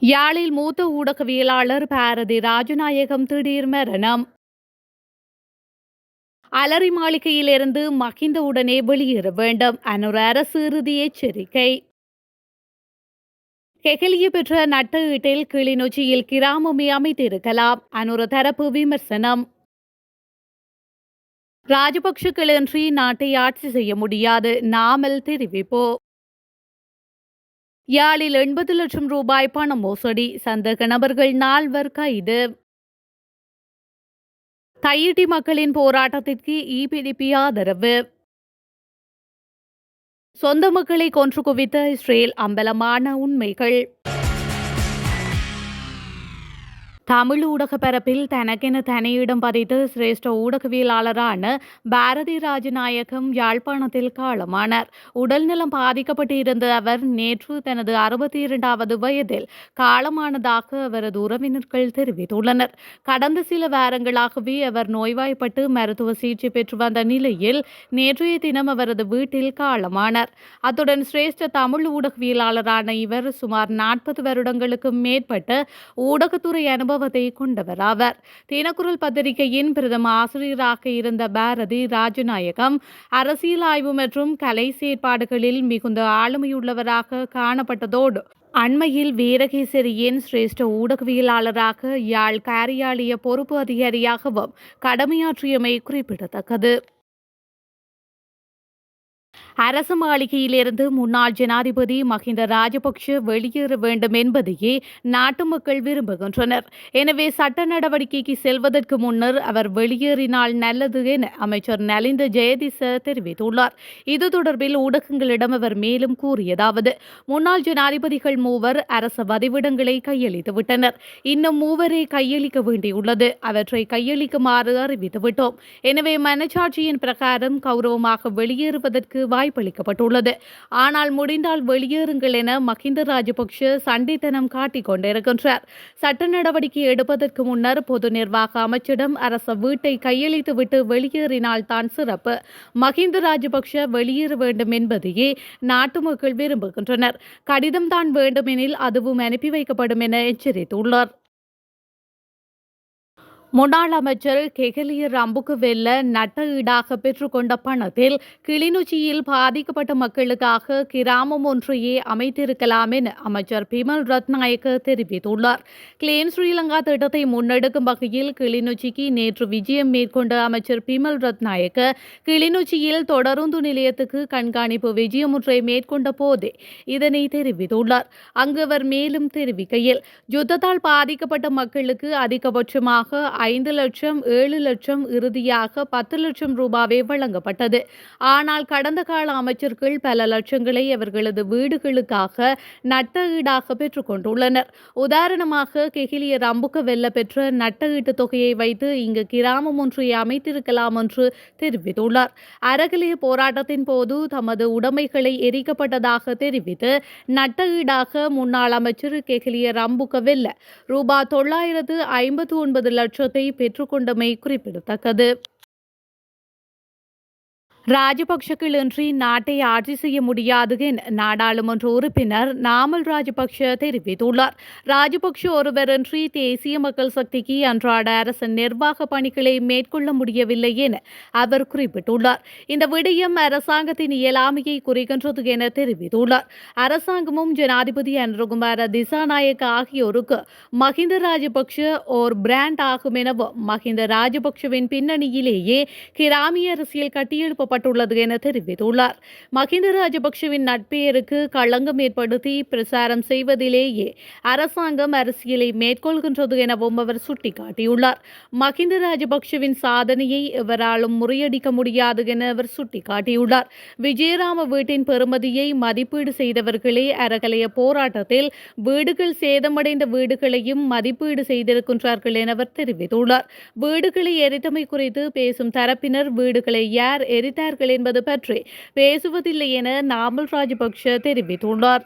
யாழில் மூத்த ஊடகவியலாளர் பாரதி ராஜநாயகம் திடீர் மரணம். அலரி மாளிகையிலிருந்து மகிந்த உடனே வெளியேற வேண்டும். அனுர அரசு இறுதி எச்சரிக்கை. கெகலிய பெற்ற நட்ட ஈட்டில் கிளிநொச்சியில் கிராமமே அமைத்திருக்கலாம். அனுர தரப்பு விமர்சனம். ராஜபக்ஷக்களின்றி நாட்டை ஆட்சி செய்ய முடியாது. நாமல் தெரிவிப்பு. யாழில் 80 லட்சம் ரூபாய் பண மோசடி, சந்தேக நபர்கள் 4 கைது. தையிட்டி மக்களின் போராட்டத்திற்கு இபிடிபி ஆதரவு. சொந்த மக்களை கொன்று குவித்த இஸ்ரேல், அம்பலமான உண்மைகள். தமிழ் ஊடக பரப்பில் தனக்கென தனியிடம் பதித்து சிரேஷ்ட ஊடகவியலாளரான பாரதி ராஜநாயகம் யாழ்ப்பாணத்தில் காலமானார். உடல்நலம் பாதிக்கப்பட்டிருந்த அவர் நேற்று தனது 62வது வயதில் காலமானதாக அவரது உறவினர்கள் தெரிவித்துள்ளனர். கடந்த சில வாரங்களாகவே அவர் நோய்வாய்ப்பட்டு மருத்துவ சிகிச்சை பெற்று வந்த நிலையில் நேற்றைய தினம் அவரது வீட்டில் காலமானார். அத்துடன் சிரேஷ்ட தமிழ் ஊடகவியலாளரான இவர் சுமார் 40 வருடங்களுக்கு மேற்பட்ட ஊடகத்துறை அனுபவத்தை கொண்டவராவர். தினக்குரல் பத்திரிகையின் பிரதம ஆசிரியராக இருந்த பாரதி ராஜநாயகம் அரசியல் ஆய்வு மற்றும் கலை செயற்பாடுகளில் மிகுந்த ஆளுமையுள்ளவராக காணப்பட்டதோடு அண்மையில் வீரகேசரியின் சிரேஷ்ட ஊடகவியலாளராக யாழ் காரியாலய பொறுப்பு அதிகாரியாகவும் கடமையாற்றியமை குறிப்பிடத்தக்கது. அரசு மாளிகையிலிருந்து முன்னாள் ஜனாதிபதி மஹிந்த ராஜபக்ஷ வெளியேற வேண்டும் என்பதையே நாட்டு மக்கள் விரும்புகின்றனர். எனவே சட்ட நடவடிக்கைக்கு செல்வதற்கு முன்னர் அவர் வெளியேறினால் நல்லது என அமைச்சர் நலிந்த ஜெயதிச தெரிவித்துள்ளார். இது தொடர்பில் ஊடகங்களிடம் அவர் மேலும் கூறியதாவது: முன்னாள் ஜனாதிபதிகள் 3 அரச வதிவிடங்களை கையளித்துவிட்டனர். இன்னும் 3 கையளிக்க வேண்டியுள்ளது. அவற்றை கையளிக்குமாறு அறிவித்துவிட்டோம். எனவே மனச்சாட்சியின் பிரகாரம் கௌரவமாக வெளியேறுவதற்கு வாய்ப்பளிக்கப்பட்டுள்ளது. ஆனால் முடிந்தால் வெளியேறுங்கள் என மஹிந்த ராஜபக்ஷ சண்டைத்தனம் காட்டிக் கொண்டிருக்கின்றார். சட்ட நடவடிக்கை எடுப்பதற்கு முன்னர் பொது நிர்வாக அமைச்சிடம் அரச வீட்டை கையளித்துவிட்டு வெளியேறினால் தான் சிறப்பு. மஹிந்த ராஜபக்ஷ வெளியேற வேண்டும் என்பதையே நாட்டு மக்கள் விரும்புகின்றனர். கடிதம் தான் வேண்டுமெனில் அதுவும் அனுப்பி வைக்கப்படும் என எச்சரித்துள்ளார். முன்னாள் அமைச்சர் கெகலிய ரம்புக்குவெல்ல நட்ட ஈடாக பெற்றுக்கொண்ட பணத்தில் கிளிநொச்சியில் பாதிக்கப்பட்ட மக்களுக்காக கிராமம் ஒன்றையே அமைத்திருக்கலாம் என அமைச்சர் பிமல் ரத்நாயக்க தெரிவித்துள்ளார். கிளீன் ஸ்ரீலங்கா திட்டத்தை முன்னெடுக்கும் வகையில் கிளிநொச்சிக்கு நேற்று விஜயம் மேற்கொண்ட அமைச்சர் பிமல் ரத்நாயக்க கிளிநொச்சியில் தொடருந்து நிலையத்துக்கு கண்காணிப்பு விஜயம் ஒன்றை மேற்கொண்ட போதே இதனை தெரிவித்துள்ளார். அங்கு அவர் மேலும் தெரிவிக்கையில், யுத்தத்தால் பாதிக்கப்பட்ட மக்களுக்கு அதிகபட்சமாக 5 லட்சம் 7 லட்சம் இறுதியாக 10 லட்சம் ரூபாவே வழங்கப்பட்டது. ஆனால் கடந்த கால அமைச்சர்கள் பல லட்சங்களை அவர்களது வீடுகளுக்காக நட்ட ஈடாக பெற்றுக் கொண்டுள்ளனர். உதாரணமாக கெகிலிய ரம்புக்க வெல்ல பெற்ற நட்ட ஈட்டு தொகையை வைத்து இங்கு கிராமம் ஒன்றை அமைத்திருக்கலாம் என்று தெரிவித்துள்ளார். அறகலைய போராட்டத்தின் போது தமது உடைமைகளை எரிக்கப்பட்டதாக தெரிவித்து நட்ட ஈடாக முன்னாள் அமைச்சர் கெகிலிய ரம்புக்க வெல்ல ரூபாய் 959 லட்சத்தை பெற்றுக்கொண்டமை குறிப்பிடத்தக்கது. ராஜபக்ஷக்களின்றி நாட்டை ஆட்சி செய்ய முடியாது என நாடாளுமன்ற உறுப்பினர் நாமல் ராஜபக்ஷ தெரிவித்துள்ளார். ராஜபக்ஷ ஒருவரின்றி தேசிய மக்கள் சக்திக்கு அன்றாட அரசு நிர்வாக பணிகளை மேற்கொள்ள முடியவில்லை என அவர் குறிப்பிட்டுள்ளார். இந்த விடயம் அரசாங்கத்தின் இயலாமையை குறிக்கின்றது என தெரிவித்துள்ளார். அரசாங்கமும் ஜனாதிபதி அனுரகுமார திசாநாயக்க ஆகியோருக்கு மஹிந்த ராஜபக்ஷ ஓர் பிராண்ட் ஆகும் எனவும் மஹிந்த ராஜபக்ஷவின் பின்னணியிலேயே கிராமிய அரசியல் கட்டியெழுப்ப உள்ளது என தெரிவித்துள்ளார். மஹிந்த ராஜபக்ஷவின் நட்பெயருக்கு களங்கம் ஏற்படுத்தி பிரசாரம் செய்வதிலேயே அரசாங்கம் அரசியலை மேற்கொள்கின்றது எனவும் அவர் சுட்டிக்காட்டியுள்ளார். மஹிந்த ராஜபக்ஷவின் சாதனையை எவராலும் முறியடிக்க முடியாது என அவர் சுட்டிக்காட்டியுள்ளார். விஜயராம வீட்டின் பெறுமதியை மதிப்பீடு செய்தவர்களே அறகலைய போராட்டத்தில் வீடுகள் சேதமடைந்த வீடுகளையும் மதிப்பீடு செய்திருக்கின்றார்கள் என அவர் தெரிவித்துள்ளார். வீடுகளை எரித்தமை குறித்து பேசும் தரப்பினர் வீடுகளை யார் எரித்தார்கள் என்பது பற்றி பேசுவதில்லை என நாமல் ராஜபக்ஷ தெரிவித்துள்ளார்.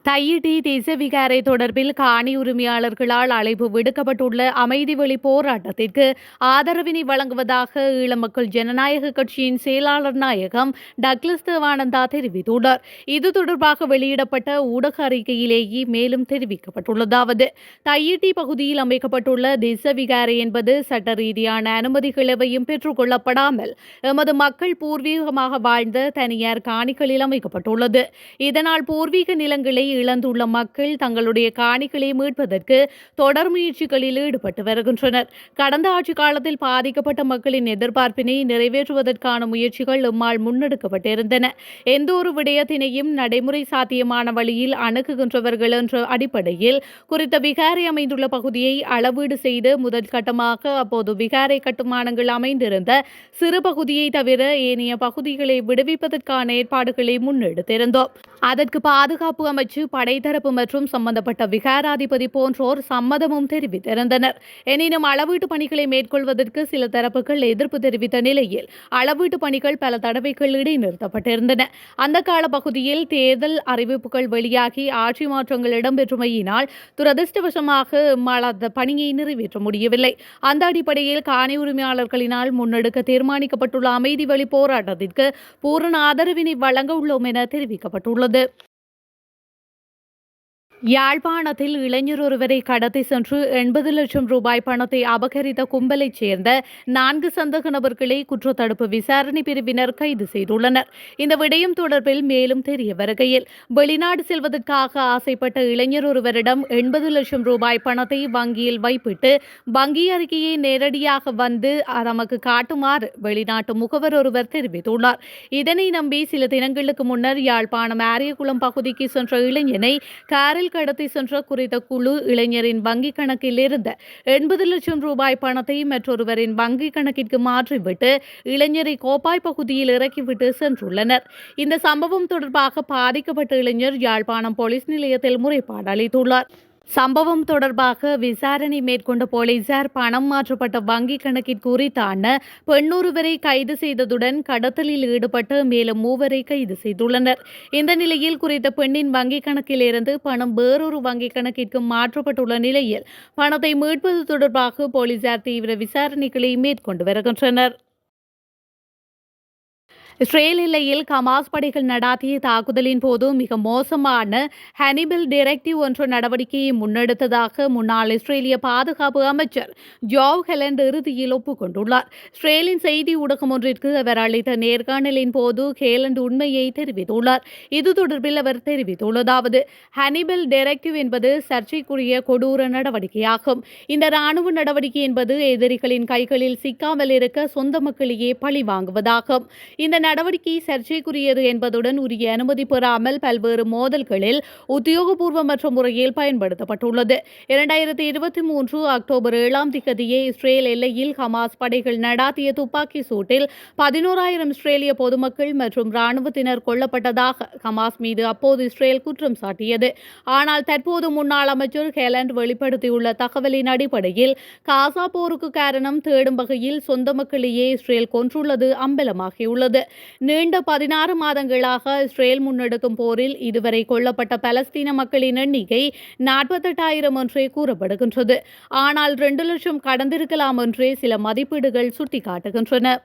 தையிட்டி தேசவிகாரை தொடர்பில் காணி உரிமையாளர்களால் அழைப்பு விடுக்கப்பட்டுள்ள அமைதி வழி போராட்டத்திற்கு ஆதரவினை வழங்குவதாக ஈழ மக்கள் ஜனநாயக கட்சியின் செயலாளர் நாயகம் டக்ளஸ் தேவானந்தா தெரிவித்துள்ளார். இது தொடர்பாக வெளியிடப்பட்ட ஊடக அறிக்கையிலேயே மேலும் தெரிவிக்கப்பட்டுள்ளதாவது, தையிட்டி பகுதியில் அமைக்கப்பட்டுள்ள தேசவிகாரை என்பது சட்ட ரீதியான அனுமதிகள் எவையும் பெற்றுக் கொள்ளப்படாமல் எமது மக்கள் பூர்வீகமாக வாழ்ந்த தனியார் காணிகளில் அமைக்கப்பட்டுள்ளது. இதனால் பூர்வீக நிலங்களை இழந்துள்ள மக்கள் தங்களுடைய காணிகளை மீட்பதற்கு தொடர் முயற்சிகளில் ஈடுபட்டு வருகின்றனர். கடந்த ஆட்சி காலத்தில் பாதிக்கப்பட்ட மக்களின் எதிர்பார்ப்பினை நிறைவேற்றுவதற்கான முயற்சிகள் எம்மால் முன்னெடுக்கப்பட்டிருந்தன. எந்த ஒரு விடயத்தினையும் நடைமுறை சாத்தியமான வழியில் அணுகுகின்றவர்கள் என்ற அடிப்படையில் குறித்த விகாரை அமைந்துள்ள பகுதியை அளவீடு செய்து முதல் கட்டமாக அப்போது விகாரை கட்டுமானங்கள் அமைந்திருந்த சிறு பகுதியை தவிர ஏனைய பகுதிகளை விடுவிப்பதற்கான ஏற்பாடுகளை முன்னெடுத்திருந்தோம். அதற்கு பாதுகாப்பு அமைச்சு, படைத்தரப்பு மற்றும் சம்பந்தப்பட்ட விகாராதிபதி போன்றோர் சம்மதமும் தெரிவித்திருந்தனர். எனினும் அளவீட்டு பணிகளை மேற்கொள்வதற்கு சில தரப்புகள் எதிர்ப்பு தெரிவித்த நிலையில் அளவீட்டு பணிகள் பல தடவைகள் இடைநிறுத்தப்பட்டிருந்தன. அந்த கால பகுதியில் தேர்தல் அறிவிப்புகள் வெளியாகி ஆட்சி மாற்றங்கள் இடம்பெற்றுமையினால் துரதிருஷ்டவசமாக அந்த பணியை நிறைவேற்ற முடியவில்லை. அந்த அடிப்படையில் காணி உரிமையாளர்களினால் முன்னெடுக்க தீர்மானிக்கப்பட்டுள்ள அமைதி வழி போராட்டத்திற்கு பூரண ஆதரவினை வழங்க உள்ளோம் என தெரிவிக்கப்பட்டுள்ளது. யாழ்ப்பாணத்தில் இளைஞர் ஒருவரை கடத்தி சென்று 80 லட்சம் ரூபாய் பணத்தை அபகரித்த கும்பலைச் சேர்ந்த 4 சந்தேக நபர்களை குற்றத்தடுப்பு விசாரணை பிரிவினர் கைது செய்துள்ளனர். இந்த விடயம் தொடர்பில் மேலும் தெரிய வருகையில், வெளிநாடு செல்வதற்காக ஆசைப்பட்ட இளைஞர் ஒருவரிடம் 80 லட்சம் ரூபாய் பணத்தை வங்கியில் வைப்பிட்டு வங்கி அறிக்கையை நேரடியாக வந்து தமக்கு காட்டுமாறு வெளிநாட்டு முகவர் ஒருவர் தெரிவித்துள்ளார். இதனை நம்பி சில தினங்களுக்கு முன்னர் யாழ்ப்பாணம் ஆரியகுளம் பகுதிக்கு சென்ற இளைஞனை காரில் கடத்தி சென்ற குறித்த குழு இளைஞரின் வங்கிக் கணக்கில் இருந்த 80 லட்சம் ரூபாய் பணத்தை மற்றொருவரின் வங்கிக் கணக்கிற்கு மாற்றிவிட்டு இளைஞரை கோப்பாய் பகுதியில் இறக்கிவிட்டு சென்றுள்ளனர். இந்த சம்பவம் தொடர்பாக பாதிக்கப்பட்ட இளைஞர் யாழ்ப்பாணம் போலீஸ் நிலையத்தில் முறைப்பாடு அளித்துள்ளார். சம்பவம் தொடர்பாக விசாரணை மேற்கொண்ட போலீசார் பணம் மாற்றப்பட்ட வங்கிக் கணக்கிற்கு உரித்தான பெண்ணொருவரை கைது செய்ததுடன் கடத்தலில் ஈடுபட்ட மேலும் 3 கைது செய்துள்ளனர். இந்த நிலையில் குறித்த பெண்ணின் வங்கிக் கணக்கில் இருந்து பணம் வேறொரு வங்கிக் கணக்கிற்கு மாற்றப்பட்டுள்ள நிலையில் பணத்தை மீட்பது தொடர்பாக போலீசார் தீவிர விசாரணைகளை மேற்கொண்டு வருகின்றனர். இஸ்ரேல் எல்லையில் ஹமாஸ் படைகள் நடாத்திய தாக்குதலின் போது மிக மோசமான ஹனிபல் டிரெக்டிவ் ஒன்று நடவடிக்கையை முன்னெடுத்ததாக முன்னாள் இஸ்ரேலிய பாதுகாப்பு அமைச்சர் ஜோவ் ஹெலண்ட் இறுதியில் ஒப்புக்கொண்டுள்ளார். இஸ்ரேலின் செய்தி ஊடகம் ஒன்றிற்கு அவர் அளித்த நேர்காணலின் போது ஹேலண்ட் உண்மையை தெரிவித்துள்ளார். இது தொடர்பில் அவர் தெரிவித்துள்ளதாவது, ஹனிபல் டிரெக்டிவ் என்பது சர்ச்சைக்குரிய கொடூர நடவடிக்கையாகும். இந்த ராணுவ நடவடிக்கை என்பது எதிரிகளின் கைகளில் சிக்காமல் இருக்க சொந்த மக்களையே பழி வாங்குவதாகும். இந்த நடவடிக்கை சர்ச்சைக்குரியது என்பதுடன் உரிய அனுமதி பெறாமல் பல்வேறு மோதல்களில் உத்தியோகபூர்வமற்ற முறையில் பயன்படுத்தப்பட்டுள்ளது. 2023 அக்டோபர் 7 இஸ்ரேல் எல்லையில் ஹமாஸ் படைகள் நடாத்திய துப்பாக்கி சூட்டில் 11,000 இஸ்ரேலிய பொதுமக்கள் மற்றும் இராணுவத்தினர் கொல்லப்பட்டதாக ஹமாஸ் மீது அப்போது இஸ்ரேல் குற்றம் சாட்டியது. ஆனால் தற்போது முன்னாள் அமைச்சர் ஹெலண்ட் வெளிப்படுத்தியுள்ள தகவலின் அடிப்படையில் காசா போருக்கு காரணம் தேடும் வகையில் சொந்த மக்களையே இஸ்ரேல் கொன்றுள்ளது அம்பலமாகியுள்ளது. நீண்ட 16 மாதங்களாக இஸ்ரேல் முன்னெடுக்கும் போரில் இதுவரை கொல்லப்பட்ட பலஸ்தீன மக்களின் எண்ணிக்கை 48,000 என்றே கூறப்படுகின்றது. ஆனால் 2 லட்சம் கடந்திருக்கலாம் என்றே சில மதிப்பீடுகள் சுட்டிக்காட்டுகின்றன.